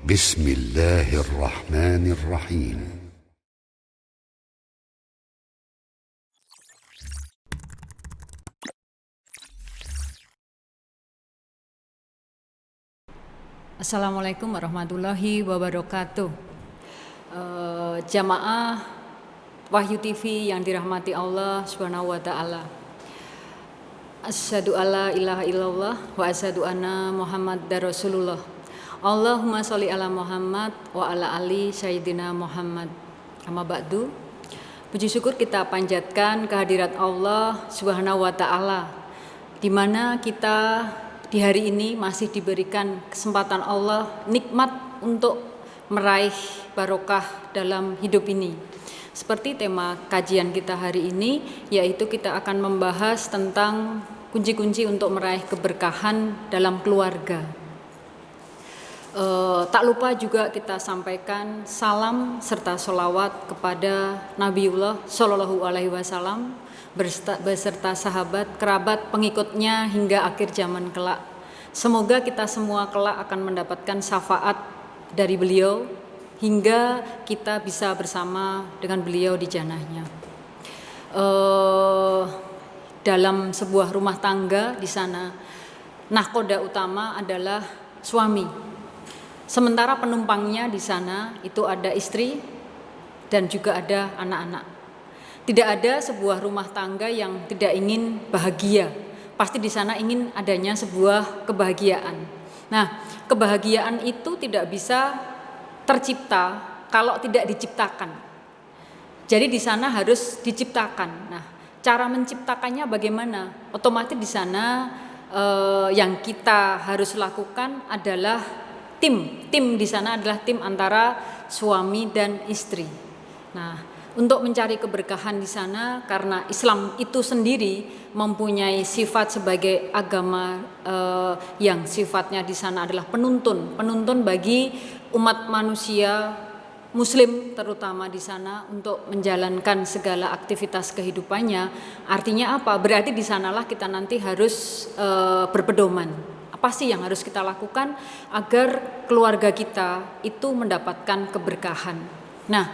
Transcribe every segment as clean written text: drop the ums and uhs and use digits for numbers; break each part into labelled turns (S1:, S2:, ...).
S1: بسم الله الرحمن الرحيم.
S2: Assalamualaikum warahmatullahi wabarakatuh. Jamaah Wahyu TV yang dirahmati Allah Subhanahu wa taala. Asyhadu alla ilaha illallah wa asyhadu anna Muhammadar Rasulullah. Allahumma sholli ala Muhammad wa ala ali sayyidina Muhammad. Amma ba'du. Puji syukur kita panjatkan kehadirat Allah Subhanahu wa taala, di mana kita di hari ini masih diberikan kesempatan Allah, nikmat untuk meraih barokah dalam hidup ini. Seperti tema kajian kita hari ini, yaitu kita akan membahas tentang kunci-kunci untuk meraih keberkahan dalam keluarga. Tak lupa juga kita sampaikan salam serta sholawat kepada Nabiullah Shallallahu Alaihi Wasallam beserta sahabat, kerabat, pengikutnya hingga akhir zaman kelak. Semoga kita semua kelak akan mendapatkan syafaat dari beliau hingga kita bisa bersama dengan beliau di jannahnya. Dalam sebuah rumah tangga di sana, nahkoda utama adalah suami. Sementara penumpangnya di sana itu ada istri dan juga ada anak-anak. Tidak ada sebuah rumah tangga yang tidak ingin bahagia. Pasti di sana ingin adanya sebuah kebahagiaan. Nah, kebahagiaan itu tidak bisa tercipta kalau tidak diciptakan. Jadi di sana harus diciptakan. Nah, cara menciptakannya bagaimana? Otomatis di sana yang kita harus lakukan adalah tim di sana adalah tim antara suami dan istri. Nah, untuk mencari keberkahan di sana, karena Islam itu sendiri mempunyai sifat sebagai agama yang sifatnya di sana adalah penuntun bagi umat manusia Muslim terutama di sana untuk menjalankan segala aktivitas kehidupannya. Artinya apa? Berarti di sanalah kita nanti harus berpedoman. Apa sih yang harus kita lakukan agar keluarga kita itu mendapatkan keberkahan? Nah,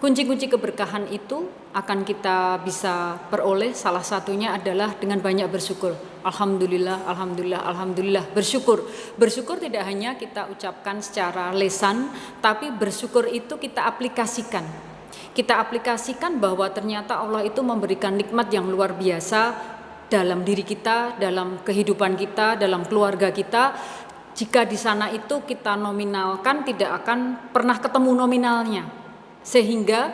S2: kunci-kunci keberkahan itu akan kita bisa peroleh, salah satunya adalah dengan banyak bersyukur. Alhamdulillah, alhamdulillah, alhamdulillah. Bersyukur tidak hanya kita ucapkan secara lisan, tapi bersyukur itu kita aplikasikan. Kita aplikasikan bahwa ternyata Allah itu memberikan nikmat yang luar biasa dalam diri kita, dalam kehidupan kita, dalam keluarga kita. Jika di sana itu kita nominalkan, tidak akan pernah ketemu nominalnya. Sehingga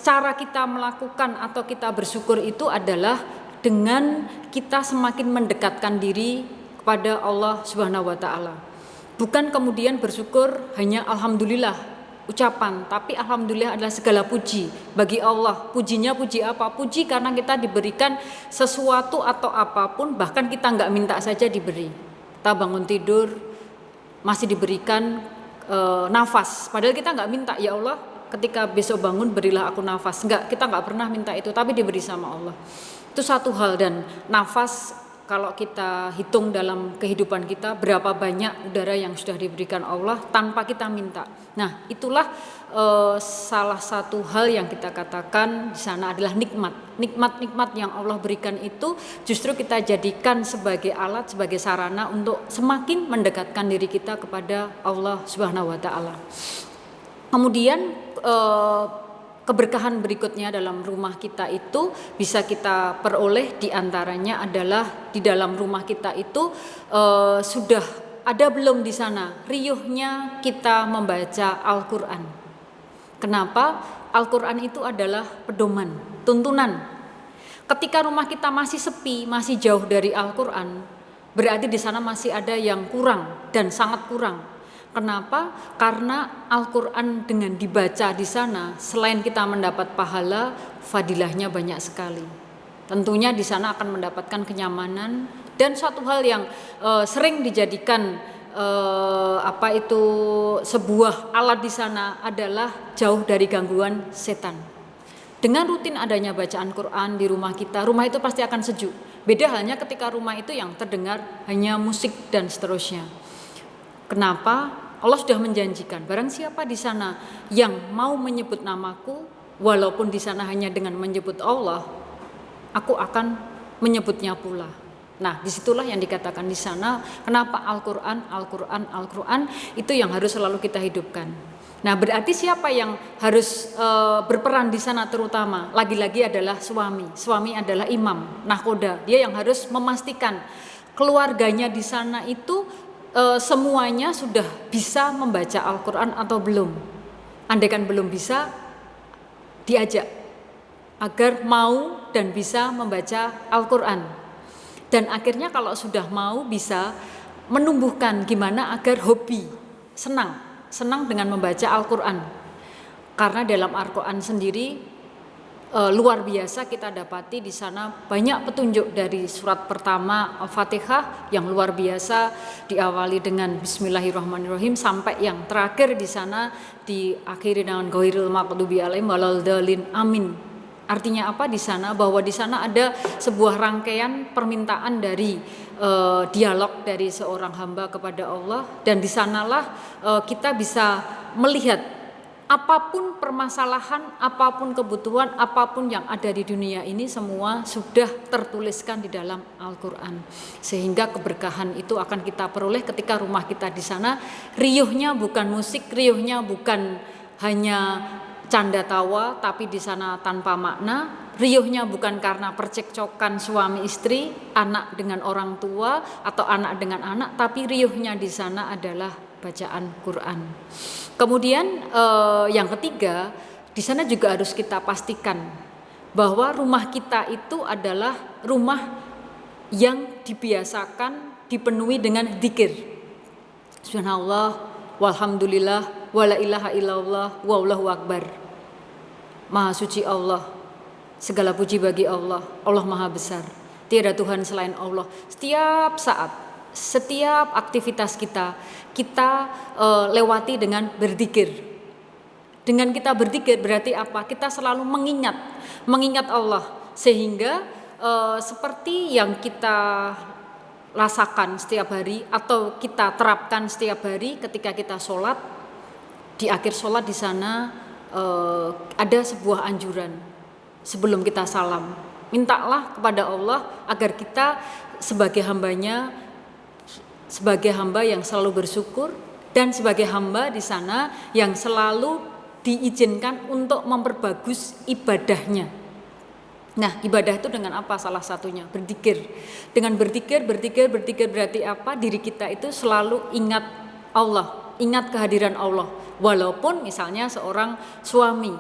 S2: cara kita melakukan atau kita bersyukur itu adalah dengan kita semakin mendekatkan diri kepada Allah Subhanahu wa taala. Bukan kemudian bersyukur hanya alhamdulillah ucapan, tapi alhamdulillah adalah segala puji bagi Allah. Pujinya puji apa? Puji karena kita diberikan sesuatu atau apapun, bahkan kita nggak minta saja diberi. Kita bangun tidur masih diberikan nafas, padahal kita nggak minta, ya Allah ketika besok bangun berilah aku nafas. Kita nggak pernah minta itu, tapi diberi sama Allah. Itu satu hal. Dan nafas, kalau kita hitung dalam kehidupan kita, berapa banyak udara yang sudah diberikan Allah tanpa kita minta. Nah, itulah salah satu hal yang kita katakan di sana adalah nikmat. Nikmat yang Allah berikan itu justru kita jadikan sebagai alat, sebagai sarana untuk semakin mendekatkan diri kita kepada Allah Subhanahu wa taala. Kemudian keberkahan berikutnya dalam rumah kita itu bisa kita peroleh, diantaranya adalah di dalam rumah kita itu sudah ada belum di sana riuhnya kita membaca Al-Quran. Kenapa? Al-Quran itu adalah pedoman, tuntunan. Ketika rumah kita masih sepi, masih jauh dari Al-Quran, berarti di sana masih ada yang kurang dan sangat kurang. Kenapa? Karena Al-Quran dengan dibaca di sana, selain kita mendapat pahala, fadilahnya banyak sekali. Tentunya di sana akan mendapatkan kenyamanan. Dan satu hal yang sering dijadikan sebuah alat di sana adalah jauh dari gangguan setan. Dengan rutin adanya bacaan Quran di rumah kita, rumah itu pasti akan sejuk. Beda halnya ketika rumah itu yang terdengar hanya musik dan seterusnya. Kenapa? Allah sudah menjanjikan, barang siapa di sana yang mau menyebut namaku, walaupun di sana hanya dengan menyebut Allah, aku akan menyebutnya pula. Nah, disitulah yang dikatakan di sana, kenapa Al-Quran, Al-Quran, Al-Quran, itu yang harus selalu kita hidupkan. Nah, berarti siapa yang harus berperan di sana terutama? Lagi-lagi adalah suami. Suami adalah imam, nahkoda. Dia yang harus memastikan keluarganya di sana itu semuanya sudah bisa membaca Al-Quran atau belum. Andaikan belum bisa, diajak agar mau dan bisa membaca Al-Quran. Dan akhirnya kalau sudah mau, bisa menumbuhkan gimana agar hobi, senang dengan membaca Al-Quran. Karena dalam Al-Quran sendiri luar biasa kita dapati di sana banyak petunjuk dari surat pertama Al-Fatihah yang luar biasa diawali dengan Bismillahirrahmanirrahim sampai yang terakhir di sana diakhiri dengan ghairil maghdubi alaihim waladdallin amin. Artinya apa di sana? Bahwa di sana ada sebuah rangkaian permintaan dari dialog dari seorang hamba kepada Allah, dan di sanalah kita bisa melihat apapun permasalahan, apapun kebutuhan, apapun yang ada di dunia ini semua sudah tertuliskan di dalam Al-Quran. Sehingga keberkahan itu akan kita peroleh ketika rumah kita di sana. Riuhnya bukan musik, riuhnya bukan hanya canda tawa, tapi di sana tanpa makna. Riuhnya bukan karena percekcokan suami istri, anak dengan orang tua, atau anak dengan anak, tapi riuhnya di sana adalah bacaan Quran. Kemudian yang ketiga, di sana juga harus kita pastikan bahwa rumah kita itu adalah rumah yang dibiasakan dipenuhi dengan dzikir. Subhanallah, walhamdulillah, wala ilaha illallah, wallahu akbar. Maha suci Allah, segala puji bagi Allah, Allah maha besar, tiada Tuhan selain Allah. Setiap saat, setiap aktivitas kita lewati dengan berzikir. Dengan kita berzikir berarti apa? Kita selalu mengingat Allah, sehingga seperti yang kita rasakan setiap hari atau kita terapkan setiap hari ketika kita sholat. Di akhir sholat di sana ada sebuah anjuran sebelum kita salam. Mintalah kepada Allah agar kita sebagai hambanya, sebagai hamba yang selalu bersyukur, dan sebagai hamba di sana yang selalu diizinkan untuk memperbagus ibadahnya. Nah, ibadah itu dengan apa? Salah satunya berzikir. Dengan berzikir berarti apa? Diri kita itu selalu ingat Allah, ingat kehadiran Allah. Walaupun misalnya seorang suami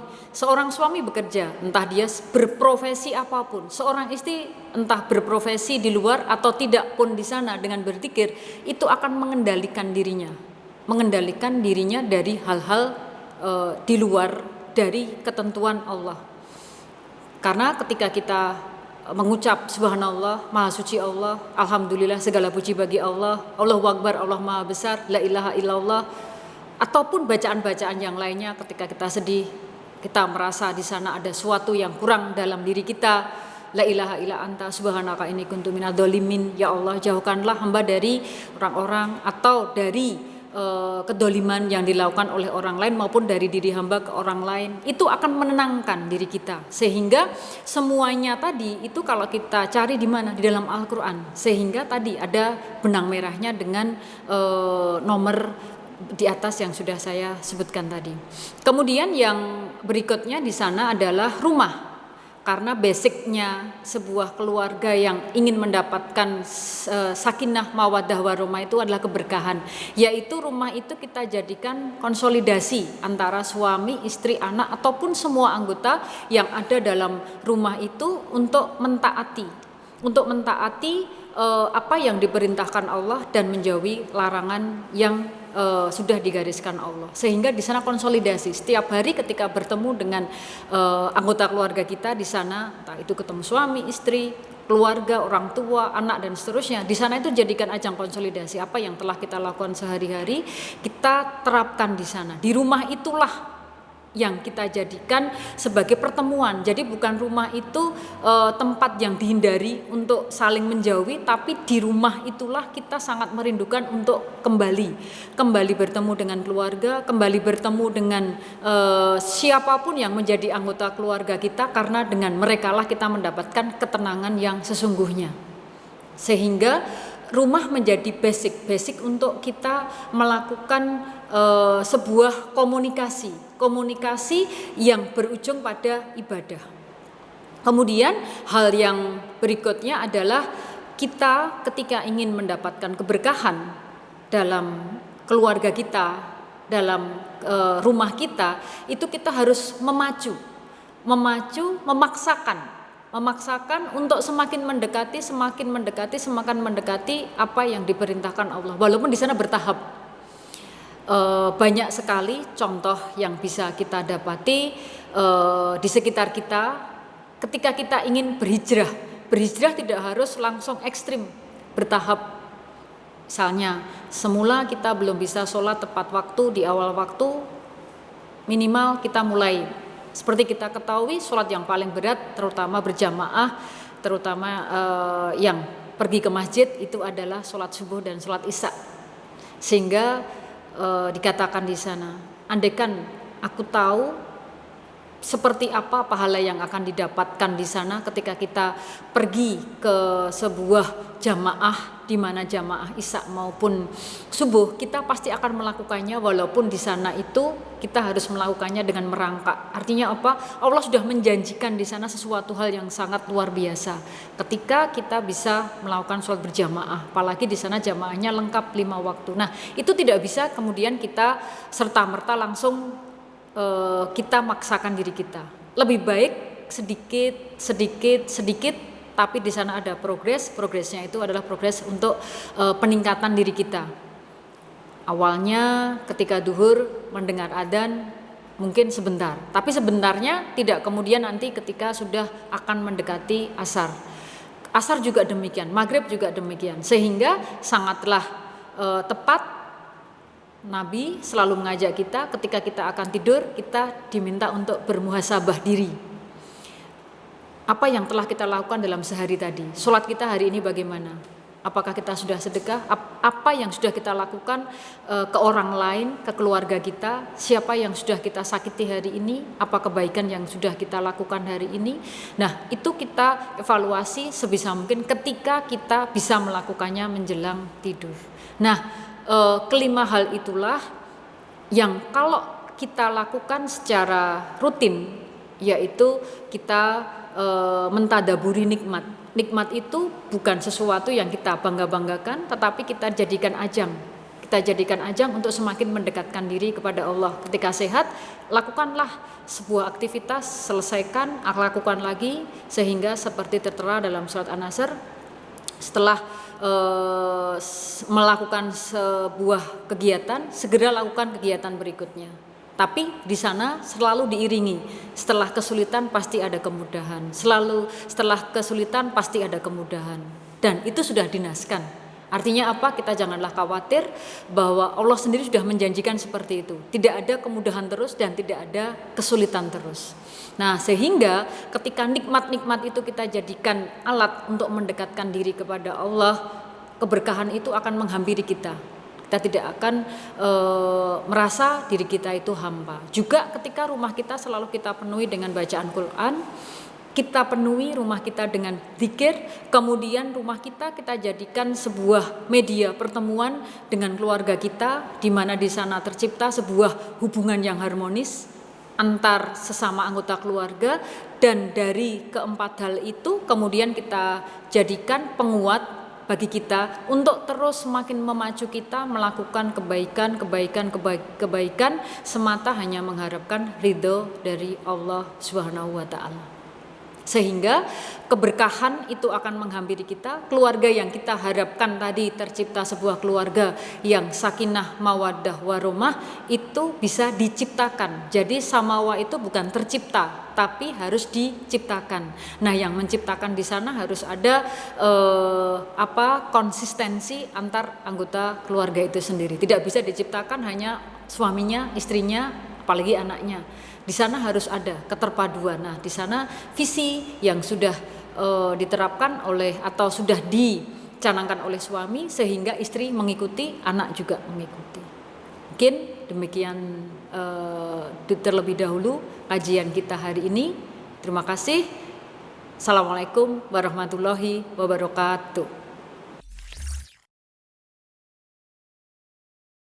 S2: bekerja, entah dia berprofesi apapun, seorang istri entah berprofesi di luar atau tidak pun di sana, dengan berzikir itu akan mengendalikan dirinya dari hal-hal di luar dari ketentuan Allah. Karena ketika kita mengucap subhanallah, maha suci Allah, alhamdulillah, segala puji bagi Allah, Allahu akbar, Allah maha besar, la ilaha illallah, ataupun bacaan-bacaan yang lainnya, ketika kita sedih, kita merasa di sana ada sesuatu yang kurang dalam diri kita, la ilaha illa anta subhanaka inni kuntu minadz dzalimin, ya Allah jauhkanlah hamba dari orang-orang atau dari kedoliman yang dilakukan oleh orang lain maupun dari diri hamba ke orang lain. Itu akan menenangkan diri kita, sehingga semuanya tadi itu kalau kita cari di mana? Di dalam Al-Quran. Sehingga tadi ada benang merahnya dengan nomor di atas yang sudah saya sebutkan tadi. Kemudian yang berikutnya di sana adalah rumah. Karena basicnya sebuah keluarga yang ingin mendapatkan sakinah, mawaddah, warahmah itu adalah keberkahan. Yaitu rumah itu kita jadikan konsolidasi antara suami, istri, anak, ataupun semua anggota yang ada dalam rumah itu untuk mentaati apa yang diperintahkan Allah dan menjauhi larangan yang sudah digariskan Allah. Sehingga di sana konsolidasi setiap hari ketika bertemu dengan anggota keluarga kita di sana, entah itu ketemu suami, istri, keluarga, orang tua, anak, dan seterusnya. Di sana itu jadikan ajang konsolidasi apa yang telah kita lakukan sehari-hari, kita terapkan di sana. Di rumah itulah yang kita jadikan sebagai pertemuan. Jadi bukan rumah itu tempat yang dihindari untuk saling menjauhi, tapi di rumah itulah kita sangat merindukan untuk kembali bertemu dengan keluarga, kembali bertemu dengan siapapun yang menjadi anggota keluarga kita, karena dengan merekalah kita mendapatkan ketenangan yang sesungguhnya. Sehingga rumah menjadi basic untuk kita melakukan sebuah komunikasi yang berujung pada ibadah. Kemudian hal yang berikutnya adalah kita ketika ingin mendapatkan keberkahan dalam keluarga kita, dalam rumah kita, itu kita harus memaksakan untuk semakin mendekati apa yang diperintahkan Allah, walaupun di sana bertahap. Banyak sekali contoh yang bisa kita dapati di sekitar kita ketika kita ingin berhijrah tidak harus langsung ekstrim, bertahap. Misalnya semula kita belum bisa sholat tepat waktu di awal waktu, minimal kita mulai. Seperti kita ketahui, sholat yang paling berat terutama berjamaah, terutama yang pergi ke masjid, itu adalah sholat subuh dan sholat isya. Sehingga dikatakan di sana, andaikan aku tahu seperti apa pahala yang akan didapatkan di sana ketika kita pergi ke sebuah jamaah, di mana jamaah isya maupun subuh, kita pasti akan melakukannya, walaupun di sana itu kita harus melakukannya dengan merangkak. Artinya apa? Allah sudah menjanjikan di sana sesuatu hal yang sangat luar biasa ketika kita bisa melakukan sholat berjamaah, apalagi di sana jamaahnya lengkap 5 waktu. Nah, itu tidak bisa kemudian kita serta-merta langsung kita maksakan diri kita. Lebih baik sedikit, tapi di sana ada progresnya itu adalah progres untuk peningkatan diri kita. Awalnya ketika duhur mendengar adzan mungkin sebentar, tapi sebentarnya tidak kemudian nanti ketika sudah akan mendekati asar juga demikian, maghrib juga demikian, sehingga sangatlah tepat Nabi selalu mengajak kita ketika kita akan tidur, kita diminta untuk bermuhasabah diri. Apa yang telah kita lakukan dalam sehari tadi? Sholat kita hari ini bagaimana? Apakah kita sudah sedekah? Apa yang sudah kita lakukan ke orang lain, ke keluarga kita? Siapa yang sudah kita sakiti hari ini? Apa kebaikan yang sudah kita lakukan hari ini? Nah, itu kita evaluasi sebisa mungkin ketika kita bisa melakukannya menjelang tidur. Nah, kelima hal itulah yang kalau kita lakukan secara rutin, yaitu kita mentadaburi nikmat. Nikmat itu bukan sesuatu yang kita bangga-banggakan, tetapi kita jadikan ajang. Kita jadikan ajang untuk semakin mendekatkan diri kepada Allah. Ketika sehat, lakukanlah sebuah aktivitas, selesaikan, lakukan lagi, sehingga seperti tertera dalam surat An-Nasr, setelah melakukan sebuah kegiatan, segera lakukan kegiatan berikutnya. Tapi di sana selalu diiringi, setelah kesulitan pasti ada kemudahan. Setelah kesulitan pasti ada kemudahan. Dan itu sudah dinaskan. Artinya apa? Kita janganlah khawatir bahwa Allah sendiri sudah menjanjikan seperti itu. Tidak ada kemudahan terus dan tidak ada kesulitan terus. Nah, sehingga ketika nikmat-nikmat itu kita jadikan alat untuk mendekatkan diri kepada Allah, keberkahan itu akan menghampiri kita. Kita tidak akan merasa diri kita itu hampa. Juga ketika rumah kita selalu kita penuhi dengan bacaan Quran, kita penuhi rumah kita dengan zikir, kemudian rumah kita jadikan sebuah media pertemuan dengan keluarga kita, di mana di sana tercipta sebuah hubungan yang harmonis antar sesama anggota keluarga, dan dari keempat hal itu kemudian kita jadikan penguat bagi kita untuk terus semakin memacu kita melakukan kebaikan semata hanya mengharapkan ridho dari Allah Subhanahu wa taala. Sehingga keberkahan itu akan menghampiri kita. Keluarga yang kita harapkan tadi tercipta sebuah keluarga yang sakinah, mawaddah, warahmah, itu bisa diciptakan. Jadi samawa itu bukan tercipta, tapi harus diciptakan. Nah, yang menciptakan di sana harus ada konsistensi antar anggota keluarga itu sendiri. Tidak bisa diciptakan hanya suaminya, istrinya, apalagi anaknya. Di sana harus ada keterpaduan. Nah, di sana visi yang sudah diterapkan oleh atau sudah dicanangkan oleh suami sehingga istri mengikuti, anak juga mengikuti. Mungkin demikian terlebih dahulu kajian kita hari ini. Terima kasih. Assalamualaikum warahmatullahi wabarakatuh.